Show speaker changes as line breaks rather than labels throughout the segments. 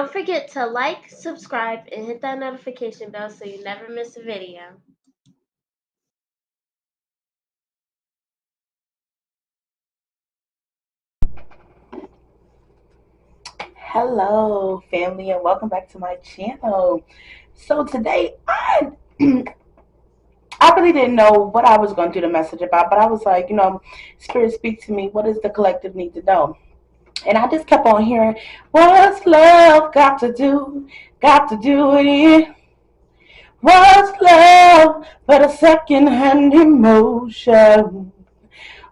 Don't forget to like, subscribe, and hit that notification bell so you never miss a video.
Hello, family, and welcome back to my channel. So today, I really didn't know what I was going to do the message about, but I was like, Spirit, speak to me. What does the collective need to know? And I just kept on hearing, what's love got to do? Got to do it in. What's love but a second-hand emotion?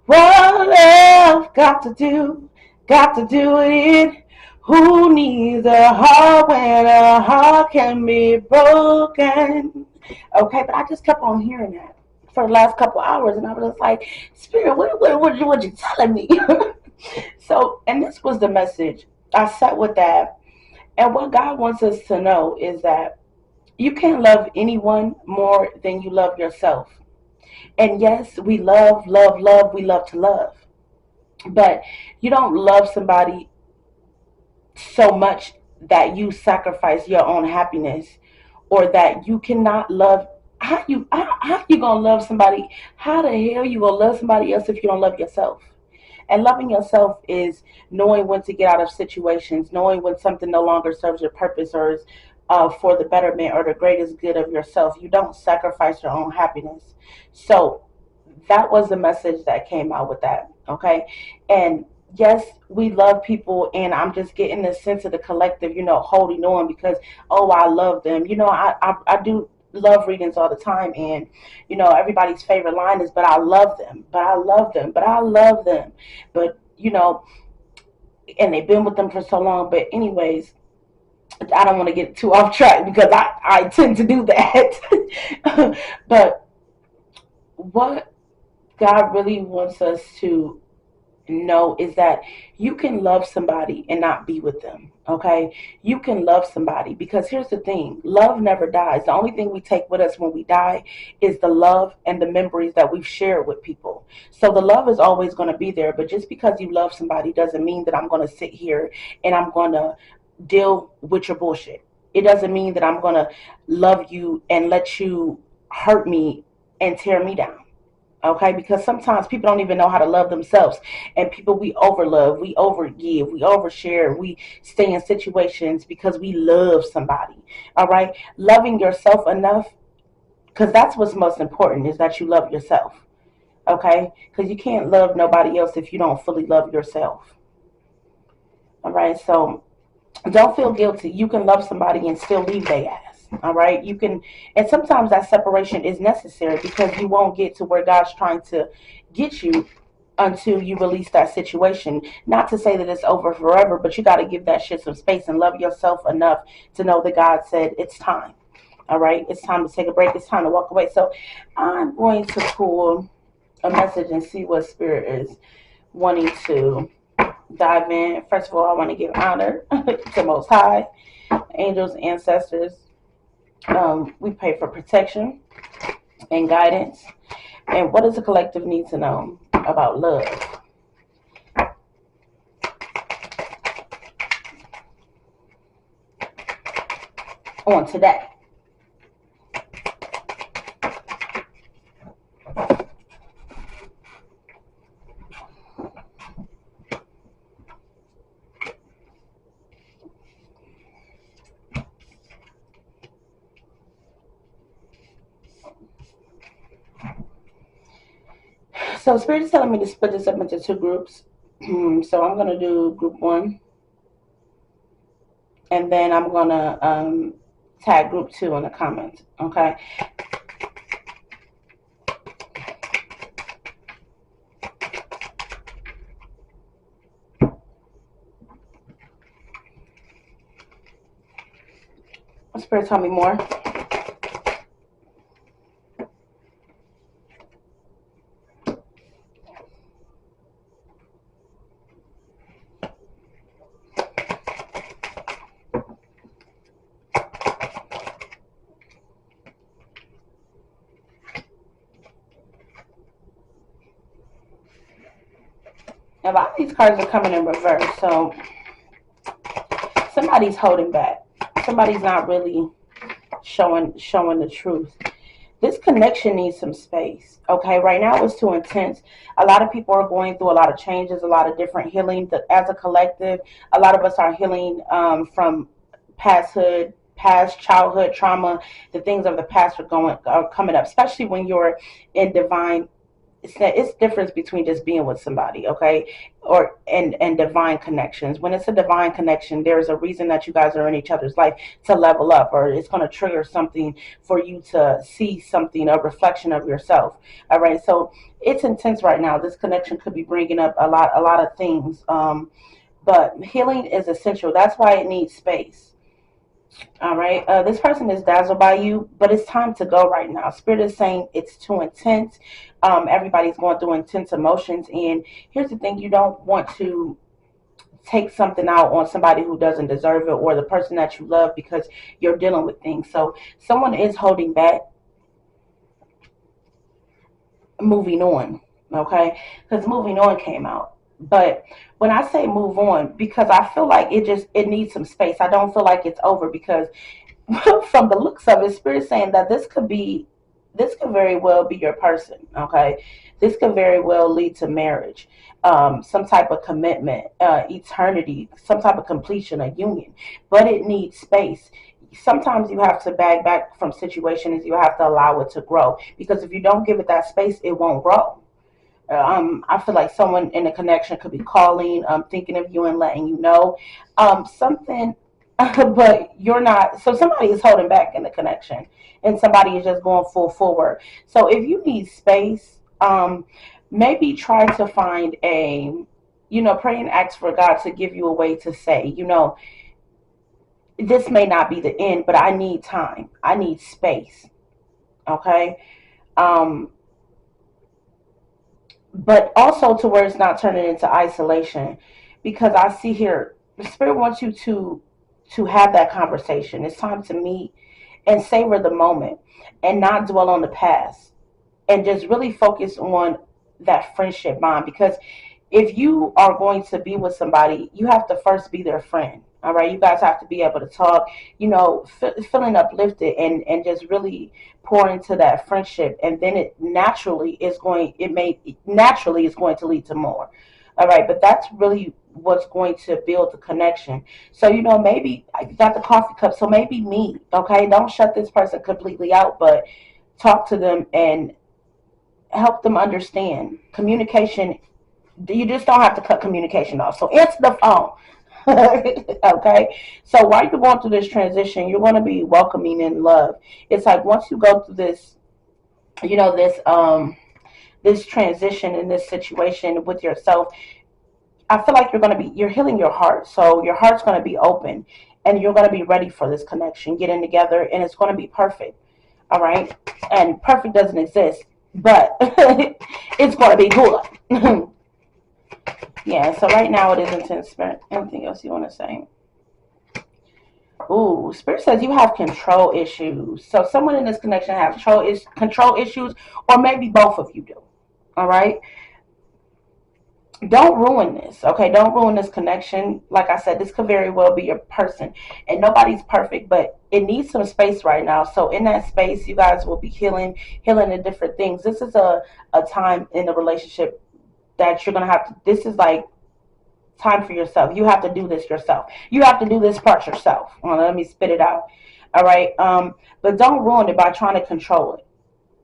What love got to do? Got to do it in. Who needs a heart when a heart can be broken? Okay, but I just kept on hearing that for the last couple hours, and I was like, Spirit, what you telling me? So, and this was the message. I sat with that, and what God wants us to know is that you can't love anyone more than you love yourself. And yes, we love, love, love. We love to love. But you don't love somebody so much that you sacrifice your own happiness, or that you cannot love. How you gonna love somebody? How the hell you gonna love somebody else if you don't love yourself? And loving yourself is knowing when to get out of situations, knowing when something no longer serves your purpose or is for the betterment or the greatest good of yourself. You don't sacrifice your own happiness. So that was the message that came out with that. Okay. And yes, we love people, and I'm just getting the sense of the collective, holding on because, oh, I love them. I do love readings all the time, and everybody's favorite line is, but I love them, but I love them, but I love them, but and they've been with them for so long. But anyways, I don't want to get too off track because I tend to do that. But what God really wants us to know is that you can love somebody and not be with them. Okay, you can love somebody, because here's the thing: love never dies. The only thing we take with us when we die is the love and the memories that we've shared with people. So the love is always going to be there, but just because you love somebody doesn't mean that I'm going to sit here and I'm going to deal with your bullshit. It doesn't mean that I'm going to love you and let you hurt me and tear me down. Okay, because sometimes people don't even know how to love themselves, and people, we overlove, we overgive, we overshare, we stay in situations because we love somebody. All right, loving yourself enough, because that's what's most important, is that you love yourself. Okay, because you can't love nobody else if you don't fully love yourself. All right, so don't feel guilty. You can love somebody and still leave their ass. All right, you can. And sometimes that separation is necessary because you won't get to where God's trying to get you until you release that situation. Not to say that it's over forever, but you got to give that shit some space and love yourself enough to know that God said it's time. All right, it's time to take a break, it's time to walk away. So I'm going to pull a message and see what Spirit is wanting to dive in. First of all, I want to give honor to Most High, angels, ancestors. We pray for protection and guidance. And what does the collective need to know about love? On today. So Spirit is telling me to split this up into two groups. So I'm going to do group one, and then I'm going to tag group two in the comments. Okay. Spirit, tell me more. Now, a lot of these cards are coming in reverse, so some somebody's holding back. Somebody's not really showing the truth. This connection needs some space. Okay, right now it's too intense. A lot of people are going through a lot of changes, a lot of different healing. As a collective, a lot of us are healing from past childhood trauma. The things of the past are coming up, especially when you're in divine. It's difference between just being with somebody, okay, or and divine connections. When it's a divine connection, there's a reason that you guys are in each other's life to level up, or it's going to trigger something for you to see something, a reflection of yourself. All right, so it's intense right now. This connection could be bringing up a lot of things, but healing is essential. That's why it needs space. All right. This person is dazzled by you, but it's time to go right now. Spirit is saying it's too intense. Everybody's going through intense emotions. And here's the thing, you don't want to take something out on somebody who doesn't deserve it, or the person that you love, because you're dealing with things. So someone is holding back, moving on. Okay. Because moving on came out. But when I say move on, because I feel like it needs some space. I don't feel like it's over, because from the looks of it, Spirit saying that this could very well be your person. Okay, this could very well lead to marriage, some type of commitment, eternity, some type of completion, a union. But it needs space. Sometimes you have to back from situations. You have to allow it to grow, because if you don't give it that space, it won't grow. I feel like someone in a connection could be calling, thinking of you and letting you know something, but you're not. So somebody is holding back in the connection, and somebody is just going full forward. So if you need space, maybe try to find pray and ask for God to give you a way to say, this may not be the end, but I need time. I need space. Okay. Um, but also to where it's not turning into isolation, because I see here the Spirit wants you to have that conversation. It's time to meet and savor the moment, and not dwell on the past, and just really focus on that friendship bond. Because if you are going to be with somebody, you have to first be their friend. All right, you guys have to be able to talk, feeling uplifted, and just really pour into that friendship, and then it naturally is going to lead to more. All right, but that's really what's going to build the connection. So maybe you got the coffee cup, so maybe meet. Okay, don't shut this person completely out, but talk to them and help them understand communication. You just don't have to cut communication off. So answer the phone. Okay. So while you're going through this transition, you're going to be welcoming in love. It's like once you go through this, this transition in this situation with yourself, I feel like you're healing your heart. So your heart's going to be open, and you're going to be ready for this connection, getting together, and it's going to be perfect. All right. And perfect doesn't exist, but it's going to be good. Yeah, so right now it is intense. Spirit, anything else you want to say? Ooh, Spirit says you have control issues. So someone in this connection has control issues, or maybe both of you do. All right? Don't ruin this, okay? Don't ruin this connection. Like I said, this could very well be your person. And nobody's perfect, but it needs some space right now. So in that space, you guys will be healing the different things. This is a time in the relationship that you're going to have to, this is like time for yourself. You have to do this yourself. You have to do this part yourself. Well, let me spit it out. All right. But don't ruin it by trying to control it.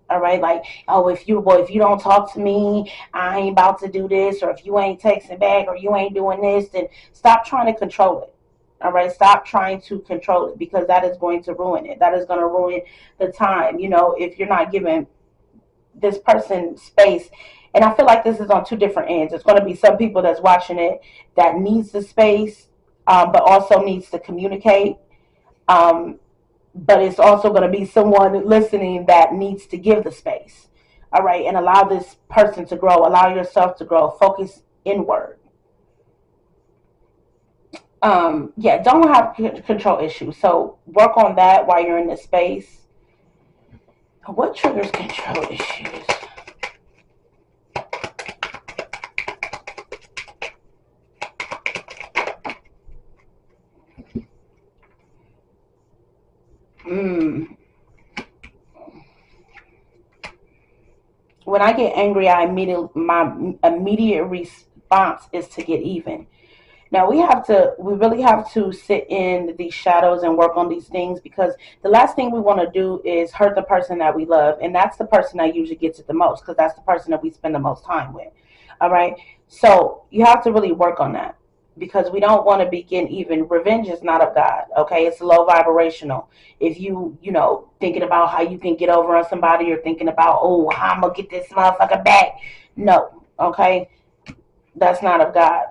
All right. Like, oh, if you don't talk to me, I ain't about to do this. Or if you ain't texting back, or you ain't doing this, then stop trying to control it. All right. Stop trying to control it, because that is going to ruin it. That is going to ruin the time. If you're not giving this person space. And I feel like this is on two different ends. It's going to be some people that's watching it that needs the space, but also needs to communicate. But it's also going to be someone listening that needs to give the space. All right. And allow this person to grow. Allow yourself to grow. Focus inward. Yeah, don't have control issues. So work on that while you're in this space. What triggers control issues? When I get angry, my immediate response is to get even. Now we really have to sit in these shadows and work on these things, because the last thing we want to do is hurt the person that we love, and that's the person that usually gets it the most, because that's the person that we spend the most time with. All right, so you have to really work on that, because we don't want to be getting even. Revenge is not of God. Okay, it's low vibrational. If you thinking about how you can get over on somebody, or thinking about, oh, how I'm gonna get this motherfucker back, no, okay, that's not of God.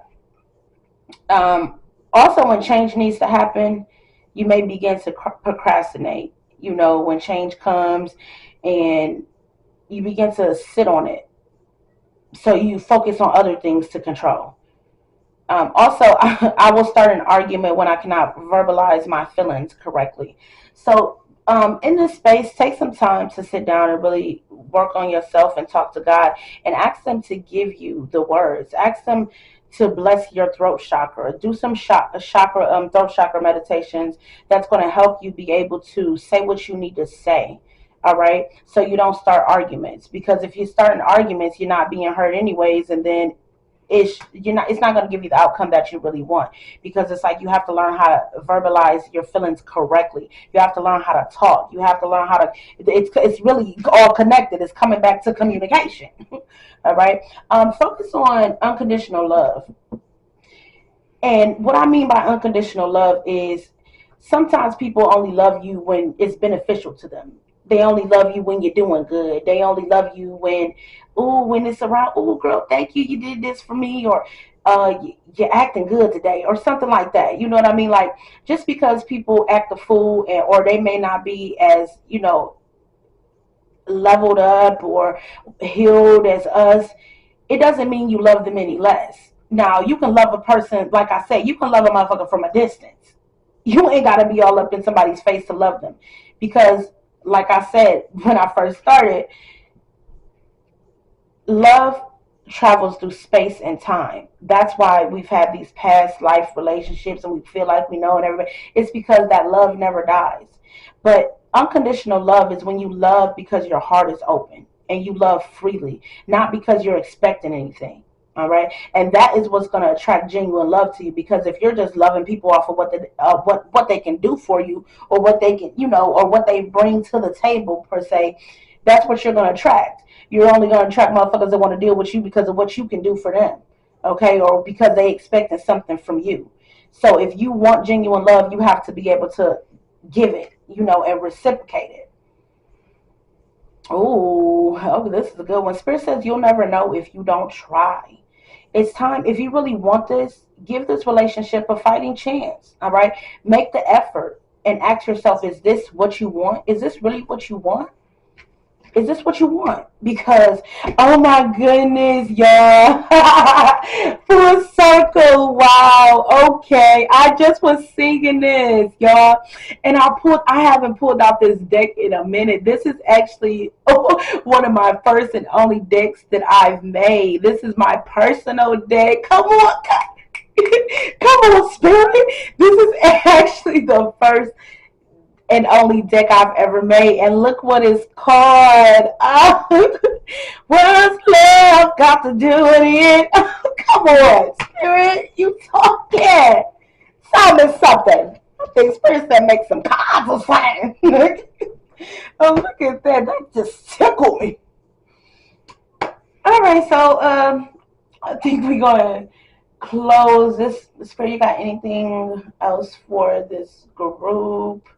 Also, when change needs to happen, you may begin to procrastinate. When change comes, and you begin to sit on it, so you focus on other things to control. Also, I will start an argument when I cannot verbalize my feelings correctly. So, in this space, take some time to sit down and really work on yourself and talk to God, and ask them to give you the words. Ask them to bless your throat chakra. Do some throat chakra meditations that's going to help you be able to say what you need to say. All right, so you don't start arguments, because if you start arguments, you're not being heard anyways, and then it's not going to give you the outcome that you really want, because it's like you have to learn how to verbalize your feelings correctly. You have to learn how to talk. You have to learn how to, it's really all connected. It's coming back to communication. All right. Focus on unconditional love. And what I mean by unconditional love is, sometimes people only love you when it's beneficial to them. They only love you when you're doing good. They only love you when it's around, oh, girl, thank you, you did this for me, or you're acting good today, or something like that. You know what I mean? Like, just because people act a fool, or they may not be as, leveled up or healed as us, it doesn't mean you love them any less. Now, you can love a person, like I said, you can love a motherfucker from a distance. You ain't got to be all up in somebody's face to love them. Because, like I said, when I first started, love travels through space and time. That's why we've had these past life relationships and we feel like we know and everybody. It's because that love never dies. But unconditional love is when you love because your heart is open and you love freely, not because you're expecting anything. All right, and that is what's going to attract genuine love to you. Because if you're just loving people off of what they can do for you, or what they can, or what they bring to the table per se, that's what you're going to attract. You're only going to attract motherfuckers that want to deal with you because of what you can do for them, okay, or because they expecting something from you. So if you want genuine love, you have to be able to give it, and reciprocate it. Oh, this is a good one. Spirit says you'll never know if you don't try. It's time. If you really want this, give this relationship a fighting chance. All right, make the effort and ask yourself, is this what you want? Is this really what you want? Is this what you want? Because, oh my goodness, y'all. Full circle. Wow. Okay. I just was singing this, y'all. And I haven't pulled out this deck in a minute. This is actually one of my first and only decks that I've made. This is my personal deck. Come on. Come on, Spirit. This is actually the first and only deck I've ever made, and look what it's called. Oh, what's love got to do with it? Oh, come on, Spirit, you talking? Sounding something. I think Spirit said make some cards or something. Oh, look at that. That just tickled me. All right, so I think we're gonna close this. Spirit, you got anything else for this group?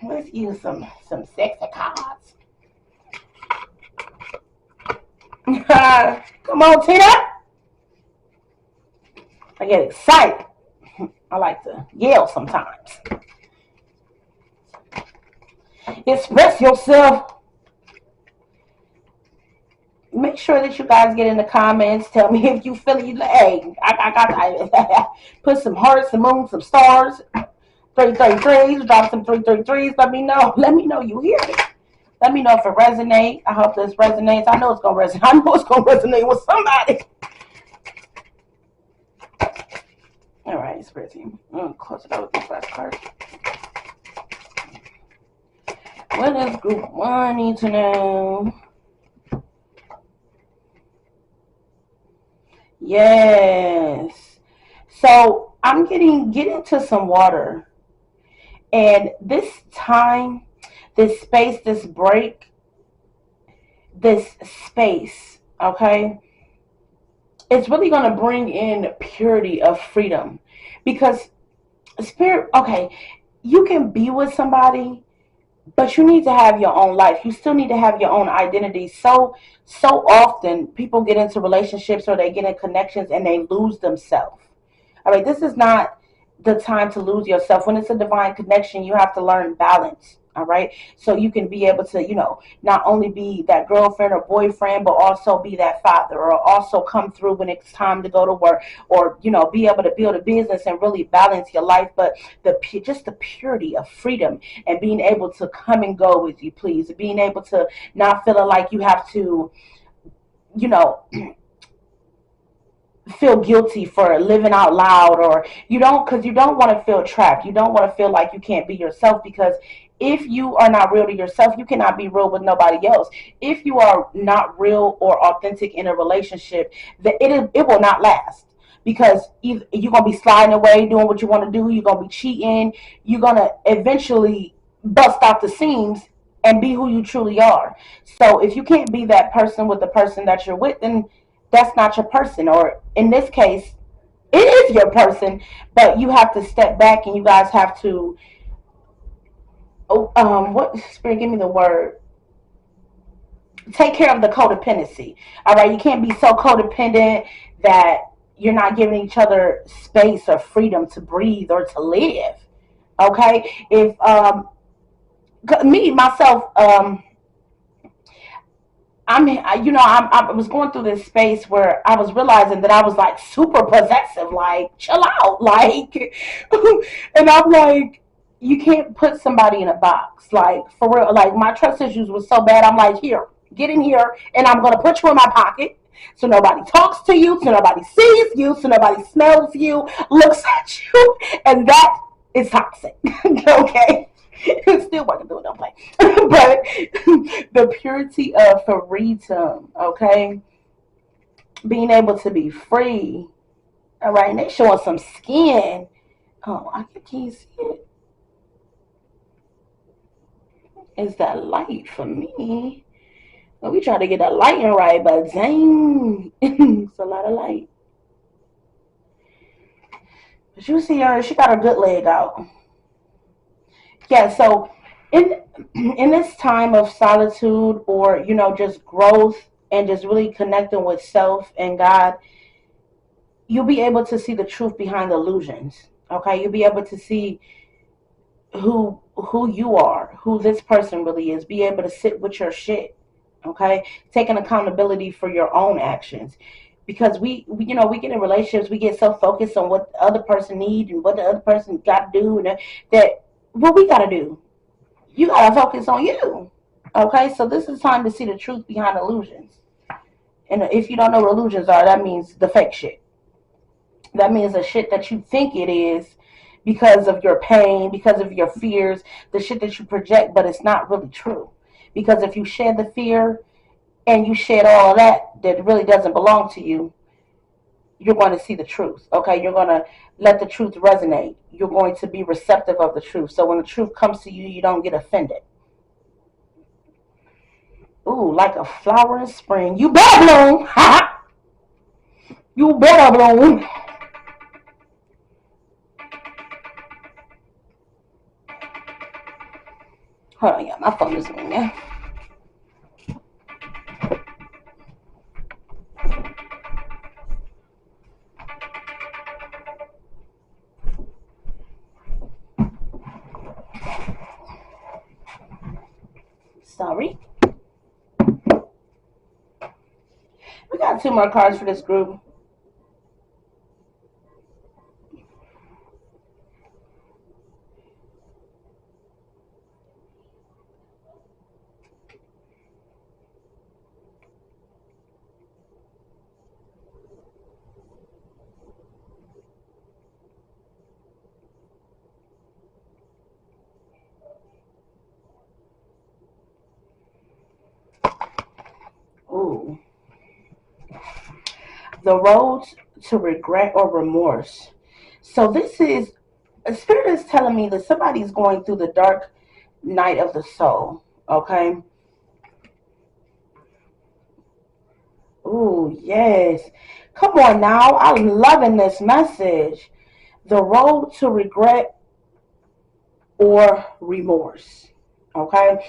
Let's use some sexy cards. Come on, Tina. I get excited. I like to yell sometimes. Express yourself. Make sure that you guys get in the comments. Tell me if you feel it. Hey, I got put some hearts, some moons, some stars. 333s, drop some 333s. Let me know. Let me know you hear it. Let me know if it resonates. I hope this resonates. I know it's gonna resonate. I know it's gonna resonate with somebody. All right, Spirit team. I'm gonna close it out with this last card. What does group one need to know? Yes. So I'm getting to some water. And this time, this space, this break, this space, okay, it's really going to bring in purity of freedom. Because spirit, okay, you can be with somebody, but you need to have your own life. You still need to have your own identity. So often people get into relationships or they get in connections and they lose themselves. All right, this is not the time to lose yourself. When it's a divine connection, you have to learn balance. All right, so you can be able to, not only be that girlfriend or boyfriend, but also be that father, or also come through when it's time to go to work, or be able to build a business and really balance your life. But just the purity of freedom and being able to come and go with you, please, being able to not feeling like you have to, you know, feel guilty for living out loud, or because you don't want to feel trapped. You don't want to feel like you can't be yourself, because if you are not real to yourself, you cannot be real with nobody else. If you are not real or authentic in a relationship, that it will not last, because either you're gonna be sliding away doing what you want to do, you're gonna be cheating, you're gonna eventually bust out the seams and be who you truly are. So if you can't be that person with the person that you're with, then that's not your person. Or in this case, it is your person, but you have to step back and you guys have to, what, spirit, give me the word, take care of the codependency. All right, you can't be so codependent that you're not giving each other space or freedom to breathe or to live. Okay, if me myself, I was going through this space where I was realizing that I was like super possessive, like chill out, like, and I'm like, you can't put somebody in a box, like for real. Like my trust issues was so bad. I'm like, here, get in here, and I'm gonna put you in my pocket, so nobody talks to you, so nobody sees you, so nobody smells you, looks at you, and that is toxic. Okay. Still working through it, don't play. But the purity of freedom, okay? Being able to be free. All right, and they showing some skin. Oh, I can't see it. Is that light for me? Well, we try to get that lighting right, but dang, it's a lot of light. But you see her, she got her good leg out. Yeah, so in in this time of solitude, or just growth and just really connecting with self and God, you'll be able to see the truth behind the illusions. Okay, you'll be able to see who you are, who this person really is. Be able to sit with your shit. Okay, taking accountability for your own actions, because we get in relationships, we get so focused on what the other person needs and what the other person got to do, and that what we got to do, you got to focus on you. Okay, so this is time to see the truth behind illusions. And if you don't know what illusions are, that means the fake shit. That means the shit that you think it is because of your pain, because of your fears, the shit that you project, but it's not really true. Because if you shed the fear and you shed all of that really doesn't belong to you, you're going to see the truth. Okay, you're going to let the truth resonate. You're going to be receptive of the truth. So when the truth comes to you, you don't get offended. Ooh, like a flower in spring. You better bloom. You better bloom. Hold on, yeah, my phone is ringing. Sorry. We got two more cards for this group. Ooh. The road to regret or remorse. So this is, a spirit is telling me that somebody's going through the dark night of the soul. Okay. Ooh, yes. Come on now. I'm loving this message. The road to regret or remorse. Okay.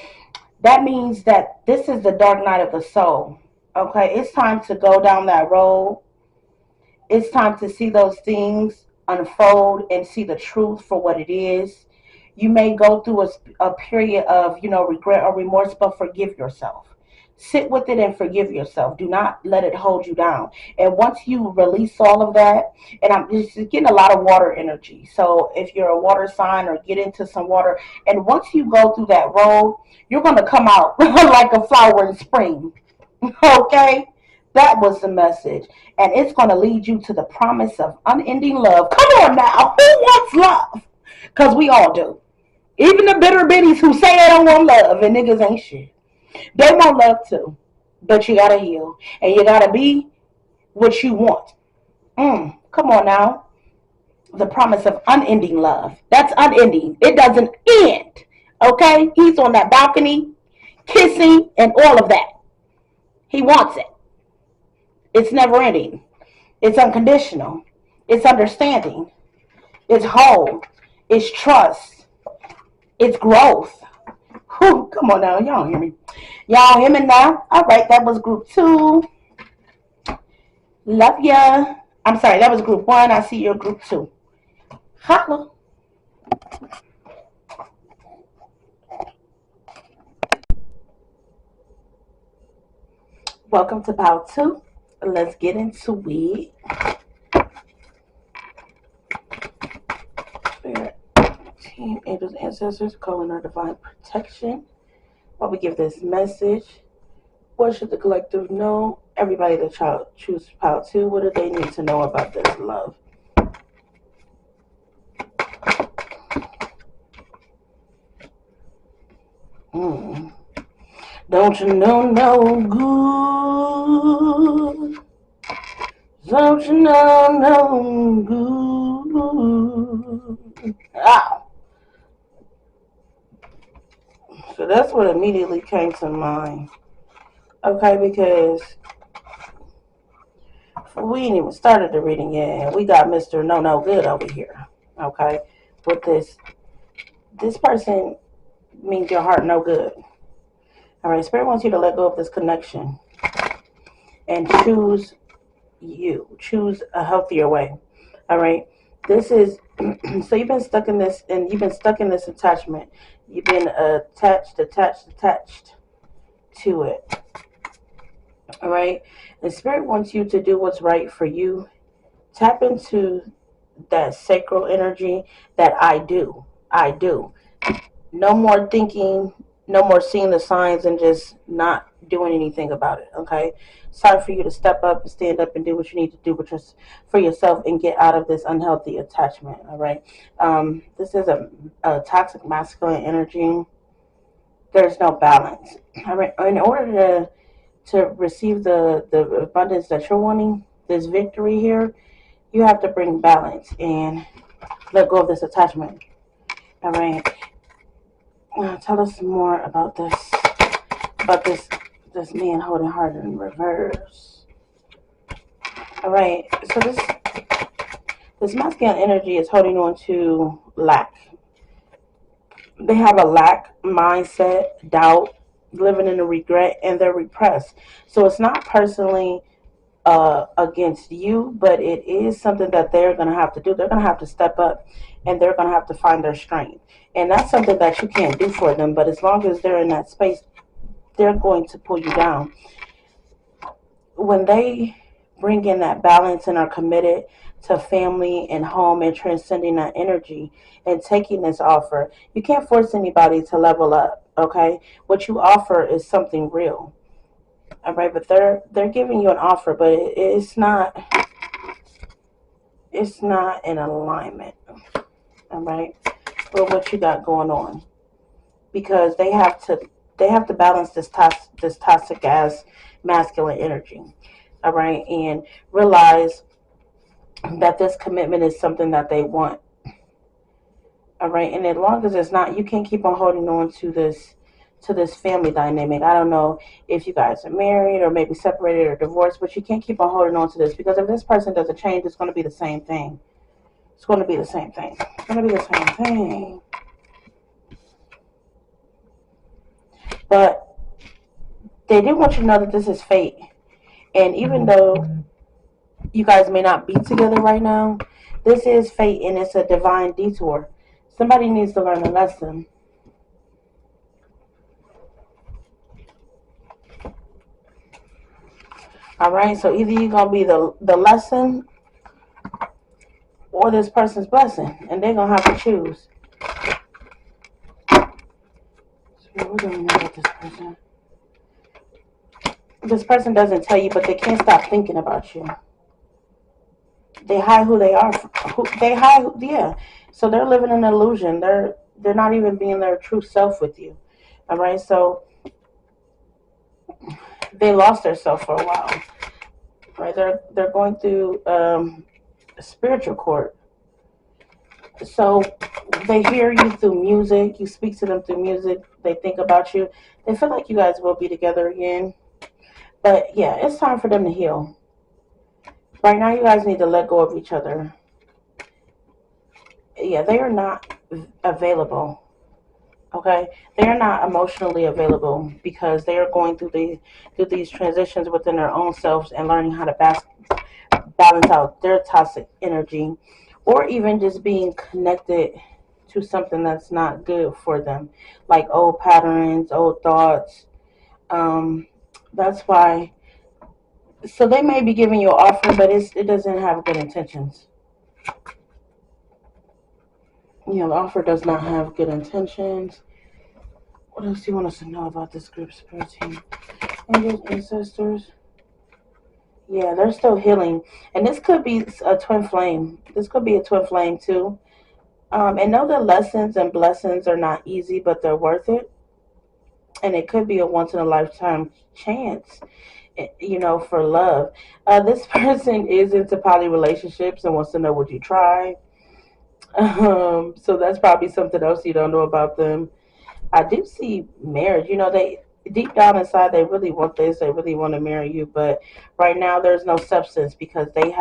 That means that this is the dark night of the soul. Okay. It's time to go down that road. It's time to see those things unfold and see the truth for what it is. You may go through a period of, regret or remorse, but forgive yourself. Sit with it and forgive yourself. Do not let it hold you down. And once you release all of that, and I'm just getting a lot of water energy. So if you're a water sign, or get into some water, and once you go through that road, you're going to come out like a flower in spring. Okay? That was the message. And it's going to lead you to the promise of unending love. Come on now. Who wants love? Because we all do. Even the bitter bitties who say they don't want love and niggas ain't shit. They want love too. But you got to heal. And you got to be what you want. Come on now. The promise of unending love. That's unending. It doesn't end. Okay? He's on that balcony, kissing, and all of that. He wants it. It's never ending. It's unconditional. It's understanding. It's whole. It's trust. It's growth. Whew, come on now. Y'all hear me? Y'all hear me now? All right. That was group 2. Love ya. I'm sorry. That was group 1. I see your group 2. Holla. Welcome to Bow 2. Let's get into it. Spirit, team, angels, ancestors, calling our divine protection. While we give this message, what should the collective know? Everybody that child choose Power 2, what do they need to know about this love? Don't you know no good? Don't you know no good? Ow. So that's what immediately came to mind. Okay, because we ain't even started the reading yet. We got Mr. No Good over here. Okay, with this person means your heart no good. All right, Spirit wants you to let go of this connection and choose you. Choose a healthier way. All right, this is so you've been stuck in this, and you've been stuck in this attachment. You've been attached to it. All right, and Spirit wants you to do what's right for you. Tap into that sacral energy that I do. No more thinking, no more seeing the signs and just not doing anything about it. Okay, it's time for you to step up and stand up and do what you need to do for yourself and get out of this unhealthy attachment. All right, this is a toxic masculine energy. There's no balance. All right, in order to receive the abundance that you're wanting, this victory here, you have to bring balance and let go of this attachment. All right. Tell us more about this man holding heart in reverse. All right. So this masculine energy is holding on to lack. They have a lack mindset, doubt, living in a regret, and they're repressed. So it's not personally against you, but it is something that they're going to have to do. They're going to have to step up, and they're going to have to find their strength. And that's something that you can't do for them. But as long as they're in that space, they're going to pull you down. When they bring in that balance and are committed to family and home and transcending that energy and taking this offer, you can't force anybody to level up. Okay, what you offer is something real. All right, but they're giving you an offer, but it's not in alignment. All right, with what you got going on, because they have to they have to balance this toxic ass masculine energy. All right, and realize that this commitment is something that they want. All right, and as long as it's not, you can't keep on holding on to this family dynamic. I don't know if you guys are married or maybe separated or divorced, but you can't keep on holding on to this, because if this person doesn't change, it's going to be the same thing. It's going to be the same thing. It's going to be the same thing. But they do want you to know that this is fate. And even though you guys may not be together right now, this is fate, and it's a divine detour. Somebody needs to learn a lesson. All right, so either you're going to be the lesson or this person's blessing, and they're going to have to choose. So what do we know about this person? This person doesn't tell you, but they can't stop thinking about you. They hide who they are. Yeah. So they're living an illusion. They're not even being their true self with you. All right, so they lost their self for a while. Right, they're going through spiritual court. So they hear you through music. You speak to them through music. They think about you. They feel like you guys will be together again. But yeah, it's time for them to heal. Right now, you guys need to let go of each other. Yeah, they are not available. Okay, they are not emotionally available because they are going through these transitions within their own selves and learning how to balance out their toxic energy, or even just being connected to something that's not good for them, like old patterns, old thoughts. That's why. So they may be giving you an offer, but it doesn't have good intentions. You know, the offer does not have good intentions. What else do you want us to know about this group, spirit team? Angels, ancestors. Yeah, they're still healing. And this could be a twin flame. This could be a twin flame too. And know that lessons and blessings are not easy, but they're worth it. And it could be a once in a lifetime chance, you know, for love. This person is into poly relationships and wants to know, would you try? So that's probably something else you don't know about them. I do see marriage. You know, they deep down inside they really want this. They really want to marry you, but right now there's no substance because they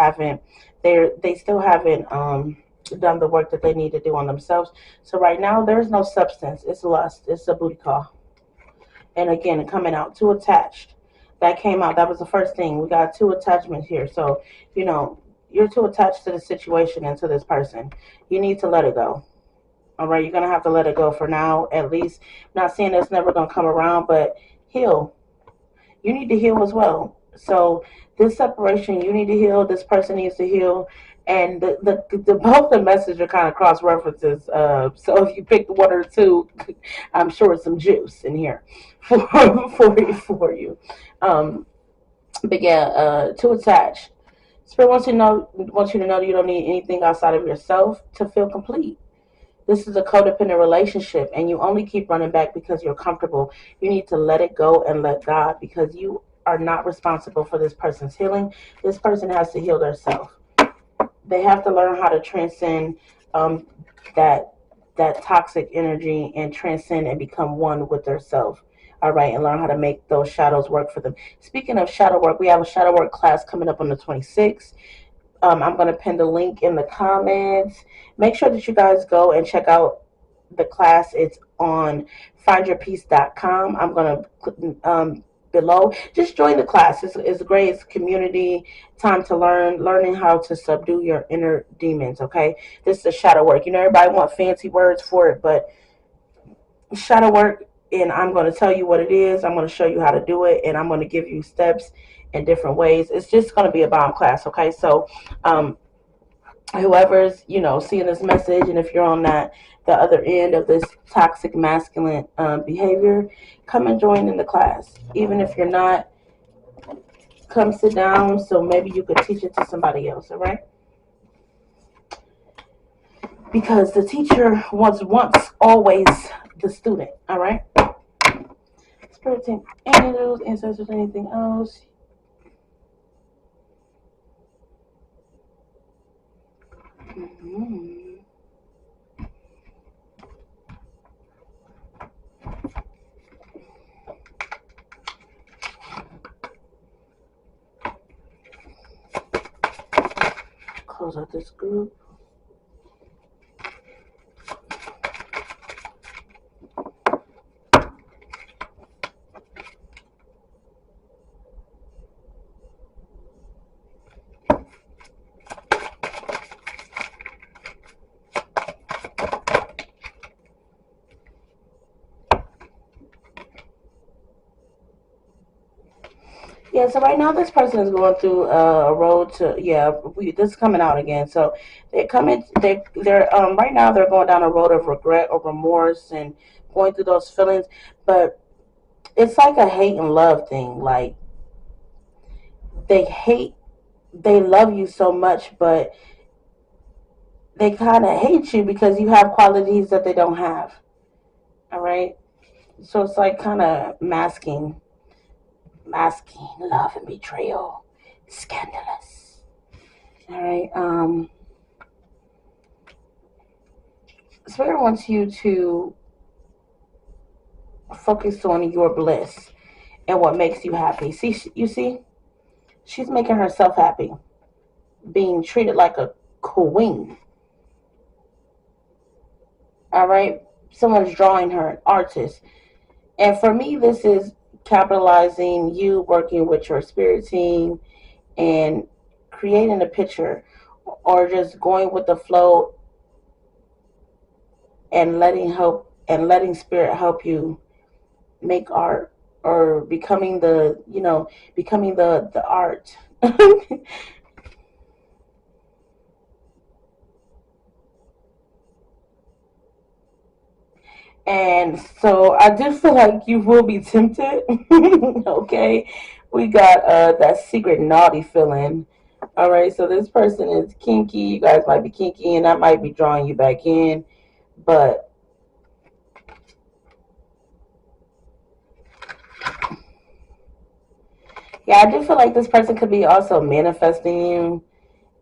still haven't done the work that they need to do on themselves. So right now there's no substance. It's lust. It's a booty call. And again, coming out too attached. That came out. That was the first thing. We got two attachments here. So, you know, you're too attached to the situation and to this person. You need to let it go. All right, you're going to have to let it go for now, at least. I'm not saying it's never going to come around, but heal. You need to heal as well. So this separation, you need to heal. This person needs to heal. And the both the message are kind of cross references. So if you picked one or two, I'm sure some juice in here for you. But yeah, too attached. Spirit wants you to know that you don't need anything outside of yourself to feel complete. This is a codependent relationship, and you only keep running back because you're comfortable. You need to let it go and let God, because you are not responsible for this person's healing. This person has to heal themselves. They have to learn how to transcend that toxic energy and transcend and become one with their self. All right, and learn how to make those shadows work for them. Speaking of shadow work, we have a shadow work class coming up on the 26th. I'm going to pin the link in the comments. Make sure that you guys go and check out the class. It's on findyourpeace.com. I'm going to put below. Just join the class. It's great. It's community time to learning how to subdue your inner demons. Okay, this is a shadow work. You know, everybody want fancy words for it, but shadow work. And I'm going to tell you what it is. I'm going to show you how to do it, and I'm going to give you steps in different ways. It's just going to be a bomb class, okay? So whoever's, you know, seeing this message, and if you're on the other end of this toxic masculine behavior, come and join in the class. Even if you're not, come sit down so maybe you could teach it to somebody else, all right? Because the teacher was once always the student, all right? Spirit team, angels, ancestors, anything else? Mm-hmm. Close out this group. Yeah, so right now this person is going through a road to this is coming out again. So they're right now they're going down a road of regret or remorse and going through those feelings, but it's like a hate and love thing. Like they hate they love you so much, but they kind of hate you because you have qualities that they don't have. All right, so it's like kind of masking love and betrayal, scandalous. All right. Spirit wants you to focus on your bliss and what makes you happy. See, she's making herself happy, being treated like a queen. All right, someone's drawing her, an artist, and for me, this is capitalizing you working with your spirit team and creating a picture, or just going with the flow and letting spirit help you make art or becoming the art. And so I do feel like you will be tempted. Okay, we got that secret naughty feeling. All right, so this person is kinky. You guys might be kinky, and that might be drawing you back in. But yeah, I do feel like this person could be also manifesting you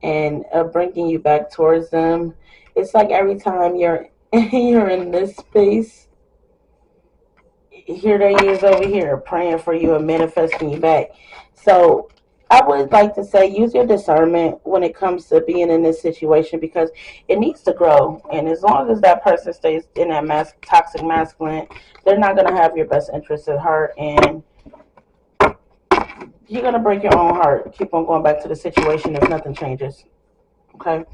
and bringing you back towards them. It's like every time you're you're in this space, here they is over here praying for you and manifesting you back. So I would like to say use your discernment when it comes to being in this situation because it needs to grow. And as long as that person stays in that toxic masculine, they're not going to have your best interest at heart, and you're going to break your own heart. Keep on going back to the situation if nothing changes. Okay.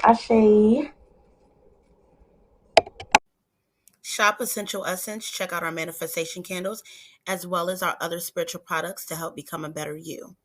Ashe.
Shop Essential Essence. Check out our manifestation candles as well as our other spiritual products to help become a better you.